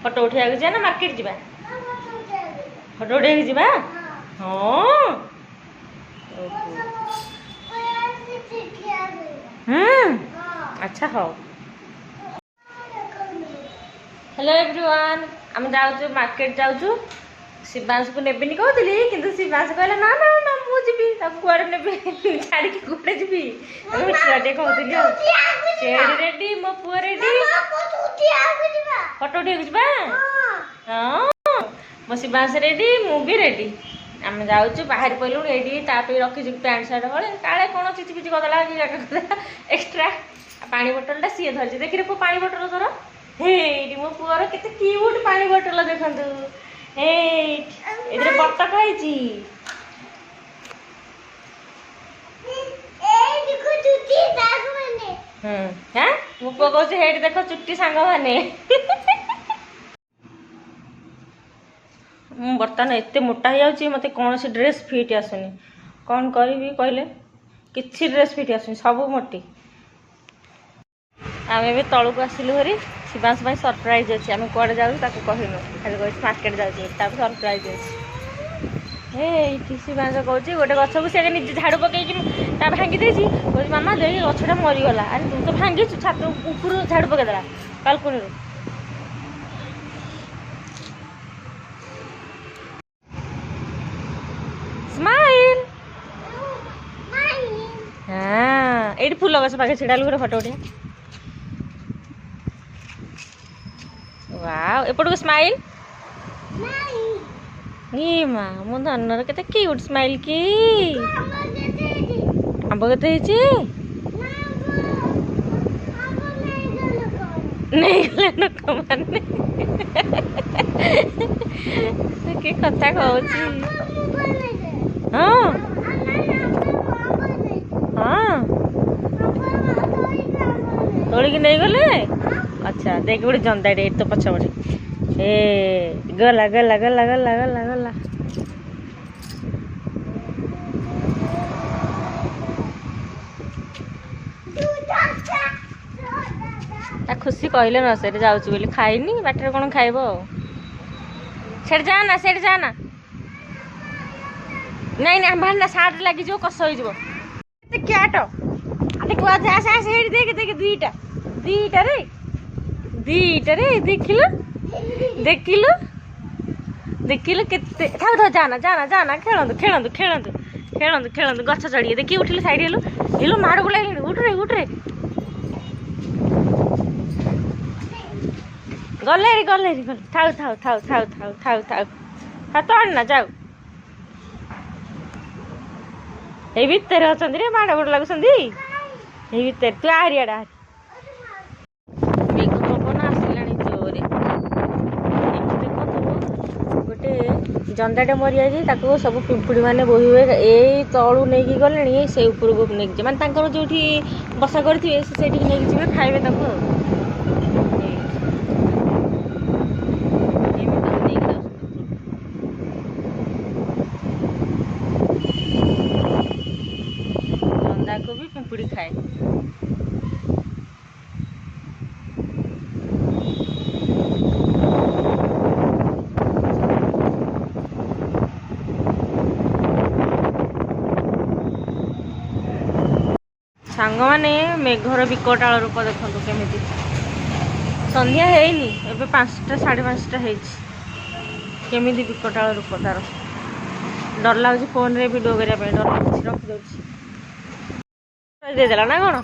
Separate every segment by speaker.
Speaker 1: Photo उठा जा ना मार्केट जा फोटो उठा जा हाँ अच्छा हाँ हेलो एवरीवन आम जाऊँ मार्केट जाऊँ शिवांश को नेबिनी कहती कि शिवांश कहला ना ना ना मुझे कुआड़े ने छाड़ी कुआड़े जी छुआटे कहती रेडी मो पु रेडी फोटो उठा हाँ मो शिवांश रेडी मु भी रेडी आम जाऊँ बाहर पड़लु ये रखी पैंट सार्ट भले काले कौन चिची पिची करदेला कि एक्सट्रा पानी बोतल सी धरती देखिए पु पानी बोतल तोर हे मो पुअर केते क्यूट पानी बोतल देखंतु ए बतक है हाँ मो पुआ कह हेट देख चुट्टी सांग मैंने बर्तमान एत मोटा हो मत कौन सी ड्रेस फिट आसुनी कौन करी कहले किसी ड्रेस फिट आसुनी सब मोटी आम ए तलू को आसलु हरी शिवांश भाई सरप्राइज अच्छे आम कड़े जाऊँ कहनु खाली कह मार्केट जाऊँ सरप्राइज अच्छे ये शिवांश कौच गोटे गछ को से निजे झाड़ू पकईकि भांगी देसी कह मामा देख गछटा मरीगला अरे तू तो भांगी छात ऊपर झाड़ू पकईदेला बालकनी स्माइल हाँ ये फूल गछ पाखे छिड़ालु गोटे फोटो उठा वाव एपटू स्माइल ये माँ मो धनर केते क्यूट स्माइल की आंब केते नहीं गले लोक माने के कथा कहूची हाँ हाँ तोड़ की नहीं गले अच्छा देख गोटे जंदाटे तो पछपटे ए गला गला गला गला गला गला खुशी कहले न से जाऊँ बोली खाइनी बाटर कौन खाइब से जाना नहीं नहीं बाहर ना सार्ट लगी कष हो क्याट देख देख दुईटा दुईटा रे देखिल देखिल देखिल केते थाउ थाउ जाना जाना जाना खेलंतु खेलंतु खेलंतु खेलंतु खेलंतु गछ चढ़िए देखिए उठिले साइड हेलु हेलु माड़ को लागले उठ रे गले गले थाउ थाउ थाउ थाउ थाउ थाउ थाउ हा तोड़ ना जाऊ ए भितर अछंती रे माड़ गोड़ लागुसंती ए भितर तू आरियाडा जंदाटे मरी जाए सब पिंपुड़ी मैंने बोहे ए तलू नहीं गले से उपरको नहीं मानते जो बसा करेंगे से नहीं जी खाइबे जंदा को भी पिंपुड़ी खाए सांग मैंने मेघर विकटाल रूप देखु केमी संध्या हैनी एबे 5टा 5:30 केमी विकटाल रूप तार डर लगे फोन रे वीडियो करने डर लगे रखी देदेला ना कौन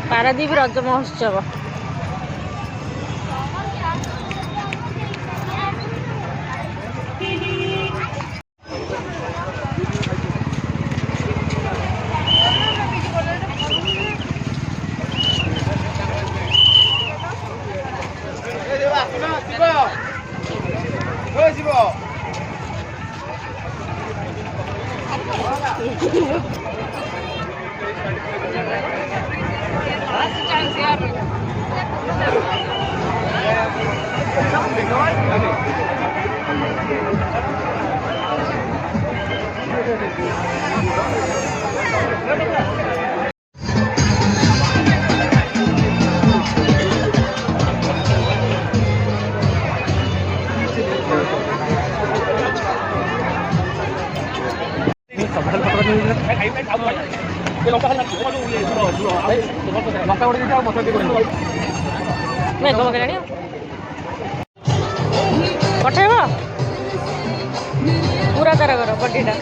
Speaker 1: पारादीप रज महोत्सव ପଠେଇବ ପୁରା ତାର ଘର ବଡିଟା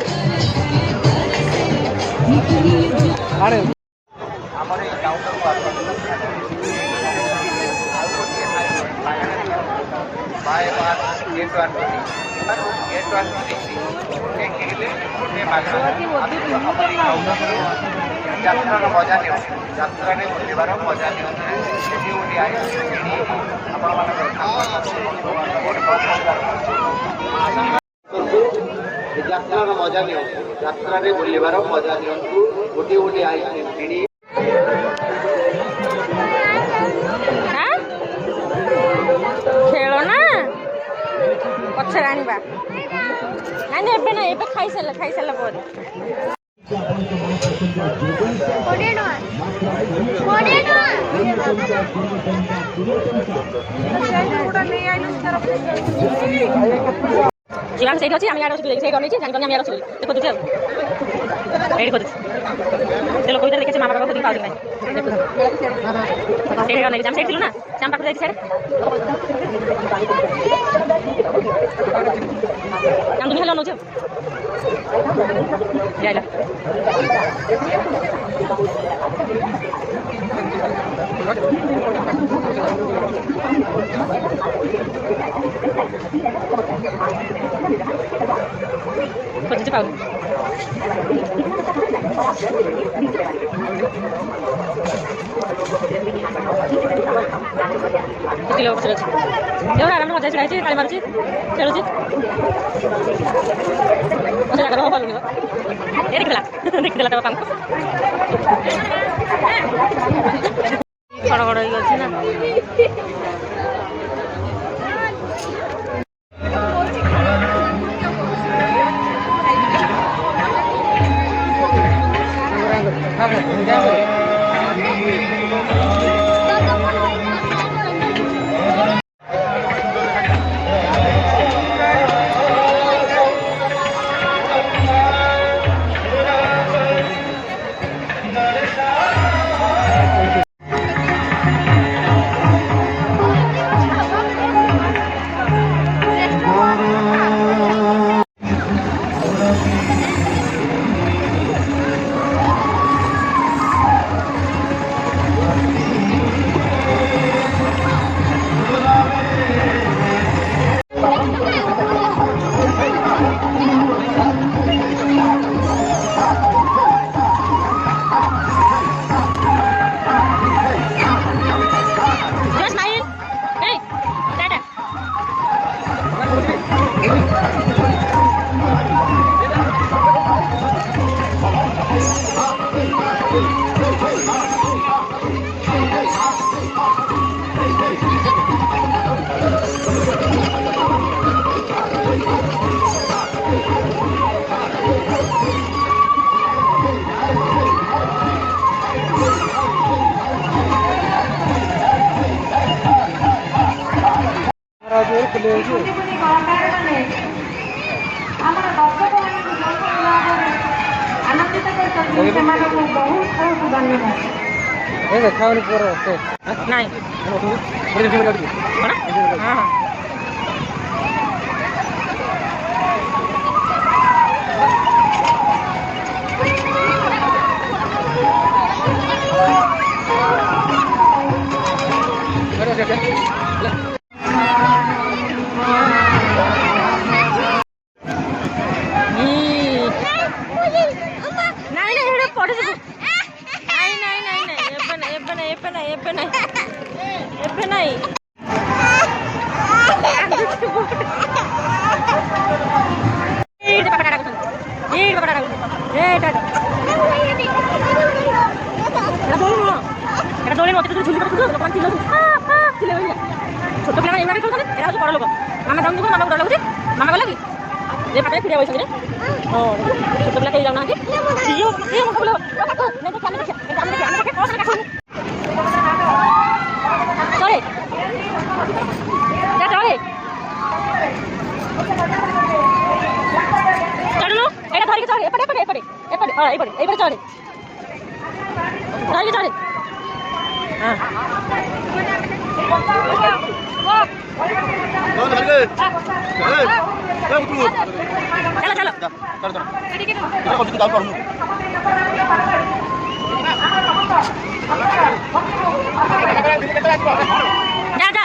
Speaker 2: যাত্রার মজা নিও যাত্রারে বুলিবার মজা নিও সেটি উঠি আই ଆପଣମାନଙ୍କର ଯାତ୍ରାର ମଜା ନିଅନ୍ତୁ ଯାତ୍ରାରେ ବୁଲିବାର ମଜା ନିଅନ୍ତୁ ଗୋଟିଏ ଗୋଟିଏ ଆଇସ୍କ୍ରିମ୍ କିଣି
Speaker 1: ଖେଳ ନା ପଛରେ ଆଣିବା ନାଇଁ ଏବେ ନାଇଁ ଏବେ ଖାଇସାରିଲା ପରେ जीवन सही अच्छी आम सुबह सही नहीं जानी आम सुबह देखो तुझे रेडी कर से लोक भर देखे मामा बाबा खुद पाऊँ नहीं से थी ना श्याम पाख जाए आम तुम हेलो नौ खोजु पाऊ आराम मजा छाई काली मारुची खेलुची देखला तो बापा गड़गड़ अच्छी ना
Speaker 2: ଖାଉନି ପୁଅ
Speaker 1: ନାଇଁ ଦୋଳି ମତେ ଝୁଲି ଛୋଟ ପିଲାମାନେ ଏଇଭଳିଆ ଖେଳୁଛନ୍ତି। ଏରା ହେଉଛି ବଡ଼ ଲୋକ। ମାମା ଯାଉନି ମାମାକୁ ଡର ଲାଗୁଛି। ମାମା ଗଲା କି ଯେ ପାଖରେ ଫିରିଆ ବସିଛନ୍ତି ରେ। ହଁ ଛୋଟ ପିଲା କେହି ଯାଉନାହାନ୍ତି। ଚଳେ ଚଳେ ଚଢୁନୁ ଏଇଟା ଧରିକି ଚଢେ ଏପଟେ ଏପଟେ ଏପଟେ ଏପଟେ ହଁ ଏପଟେ ଏଇପଟେ ଚଢେ ଧରିକି ଚଢେ। ହଁ ଚାଲ ଯା ଯା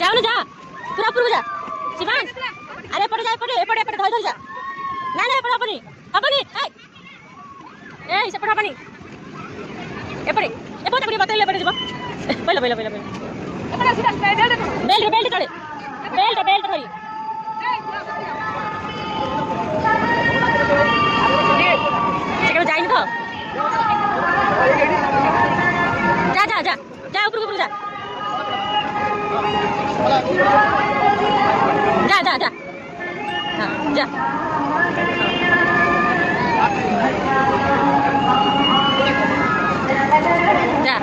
Speaker 1: ଯାଉନୁ ଯା ପୁରା ଉପରକୁ ଯା ଶିବାଂଶ। ଆରେ ଏପଟେ ଯା ଏପଟେ ଏପଟେ ଏପଟେ ଧରି ଯା। ନା ନା ଏପଟେ ହବନି ହବନି ଏଇ ସେପଟେ ହବନି ଏପଟେ ଏପଟେ ଟିକେ ବତେଇଲେ ଏପଟେ ଯିବ। ପଇଲା ପଇଲା ପଇଲା ପଇଲା ବେଲ୍ଟ ବେଲ୍ଟ ଚଳେ ବେଲ୍ଟ ବେଲ୍ଟ ଧରି ସେ କେବେ ଯାଇନି ତ। ଯା ଯା ଯା ଯା ଉପରକୁ ଉପରକୁ ଯା ଯା ଯା ଯା ହଁ ଯା ଯା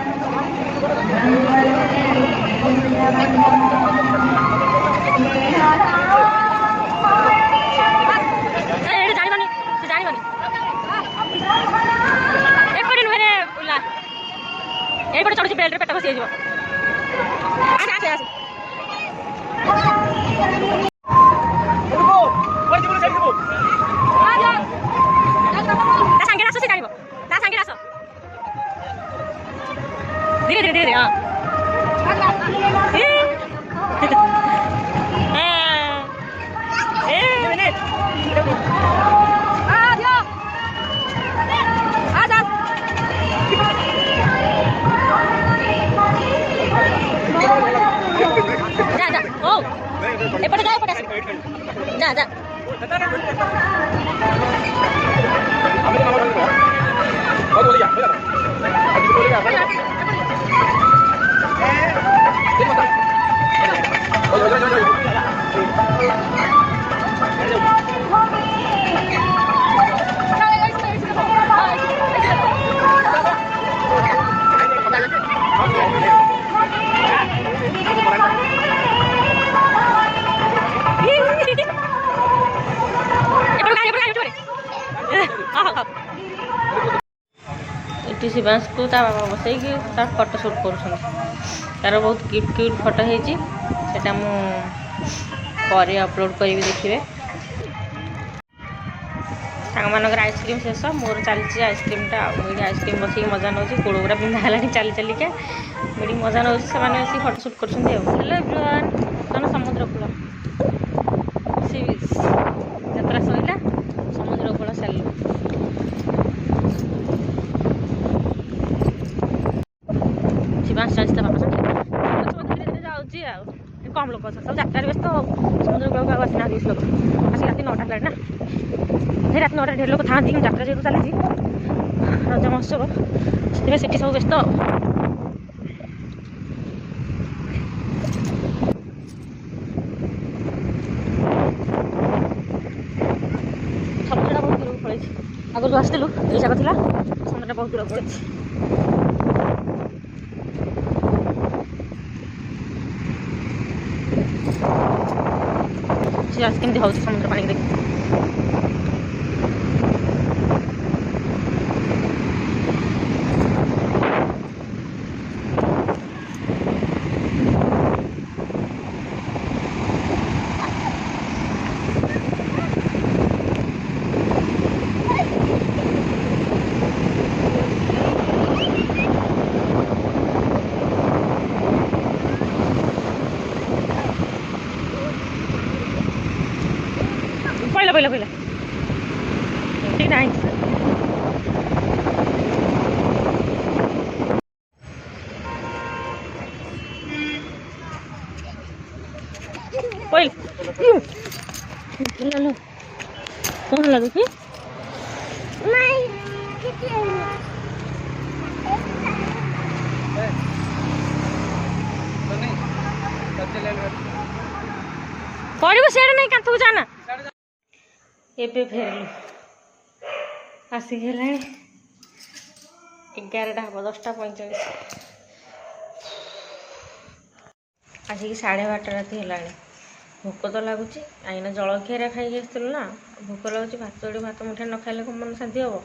Speaker 1: ଏଇଠି ଜାଣିବନି ସେ ଜାଣିବନି ଏପଟେ ନୁହେଁ ବୁଲା ଏଇପଟେ ଚଢୁଛି ବେଲ୍ଟରେ ପେଟ ବସି ହେଇଯିବ। ଆସେ ଆସେ ଆସେ ତା ସାଙ୍ଗରେ ଆସ ସେ ଜାଣିବ ତା ସାଙ୍ଗରେ ଆସ ଧୀରେ ଧୀରେ ଧୀରେ ହଁ যা যা ও এপটে যা এপটে যা যা ଏଠି ଶିବାଂଶକୁ ତା ବାବା ବସେଇକି ତା ଫଟୋ ସୁଟ୍ କରୁଛନ୍ତି। ତାର ବହୁତ କ୍ୟୁଟ୍ କ୍ୟୁଟ୍ ଫଟୋ ହେଇଛି। ସେଟା ମୁଁ ପରେ ଅପଲୋଡ଼ କରିବି ଦେଖିବେ। ସାଙ୍ଗମାନଙ୍କର ଆଇସ୍କ୍ରିମ୍ ଶେଷ ମୋର ଚାଲିଛି ଆଇସ୍କ୍ରିମ୍ଟା। ମୁଁ ଏଠି ଆଇସ୍କ୍ରିମ୍ ବସିକି ମଜା ନେଉଛି। ଗୋଡ଼ ଗୁଡ଼ା ବିନ୍ଧା ହେଲାଣି ଚାଲି ଚାଲିକା ମୁଁ ଏଠି ମଜା ନେଉଛି। ସେମାନେ ବସିକି ଫଟୋ ସୁଟ୍ କରୁଛନ୍ତି ଆଉ। ହ୍ୟାଲୋ ଏଭ୍ରିୱାନ୍ କାରଣ ସମୁଦ୍ର କୂଳ ସି ବିଚ୍ ଯାତ୍ରା ସରିଲା ସମୁଦ୍ର କୂଳ ଚାଲିଲୁ। ଶିବାଂଶ ଚାଲିଛି ତା ବାପା ସାଙ୍ଗେ ଧୀରେ ଧୀରେ ଯାଉଛି ଆଉ। କମ୍ ଲୋକ ଅଛନ୍ତି ସବୁ ଯାତ୍ରାରେ ବ୍ୟସ୍ତ ଆଉ ସମୁଦ୍ର କୂଳକୁ ଆଉ ଆସିନାହାନ୍ତି ବେଶୀ ଲୋକ। ଆସି ରାତି 9ଟା ହେଲାଣି ନା ସେଇ ରାତି 9ଟାରେ ଢେର ଲୋକ ଥାଆନ୍ତି। ଯାତ୍ରା ଯେହେତୁ ଚାଲିଛି ରଜ ମହୋତ୍ସବ ସେଥିପାଇଁ ସେଠି ସବୁ ବ୍ୟସ୍ତ ଆଉ। ସମୁଦ୍ରଟା ବହୁତ ଦୂରକୁ ପଳେଇଛି। ଆଗରୁ ଯେଉଁ ଆସିଥିଲୁ ଏଇ ଜାଗା ଥିଲା ସମୁଦ୍ରଟା ବହୁତ ଦୂରକୁ ପଳେଇଛି। ସେ ଆଜି କେମିତି ହେଉଛି ସମୁଦ୍ର ପାଣିକି ଦେଖି। पहले पहले ठीक नहीं पहले କ'ଣ ହେଲା ଦେଖି ପଡ଼ିବ ସିଆଡ଼େ ନାଇଁ କାନ୍ଥକୁ ଯାନା। ଏବେ ଫେରିଲୁ ଆସିକି ହେଲାଣି 11ଟା ହେବ 10:45 ଆସିକି 12:30 ରାତି ହେଲାଣି। ଭୋକ ତ ଲାଗୁଛି କାହିଁକିନା ଜଳଖିଆରେ ଖାଇକି ଆସିଥିଲୁ ନା ଭୋକ ଲାଗୁଛି। ଭାତ ମୁଠା ନ ଖାଇଲେ କ'ଣ ମନ ଶାନ୍ତି ହେବ।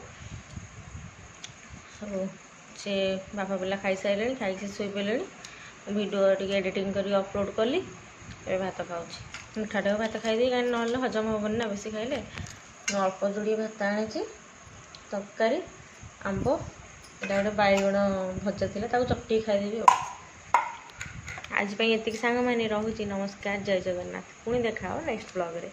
Speaker 1: ସବୁ ସେ ବାପା ପିଲା ଖାଇସାରିଲେଣି ଖାଇକି ଶୋଇପଡ଼ିଲେଣି। ଭିଡ଼ିଓ ଟିକେ ଏଡ଼ିଟିଂ କରି ଅପଲୋଡ଼ କଲି ଏବେ ଭାତ ଖାଉଛି। ମୁଠାଟାକୁ ଭାତ ଖାଇଦେଇ କାହିଁକି ନହେଲେ ହଜମ ହେବନି ନା ବେଶୀ ଖାଇଲେ। ମୁଁ ଅଳ୍ପ ଯୋଡ଼ିଏ ଭାତ ଆଣିଛି ତରକାରୀ ଆମ୍ବ ଏଇଟା ଗୋଟେ ବାଇଗଣ ଭଜା ଥିଲା ତାକୁ ଚକଟିକି ଖାଇଦେବି ଆଉ। ଆଜି ପାଇଁ ଏତିକି ସାଙ୍ଗମାନେ ରହୁଛି। ନମସ୍କାର ଜୟ ଜଗନ୍ନାଥ ପୁଣି ଦେଖା ହେବ ନେକ୍ସଟ ବ୍ଲଗ୍ରେ।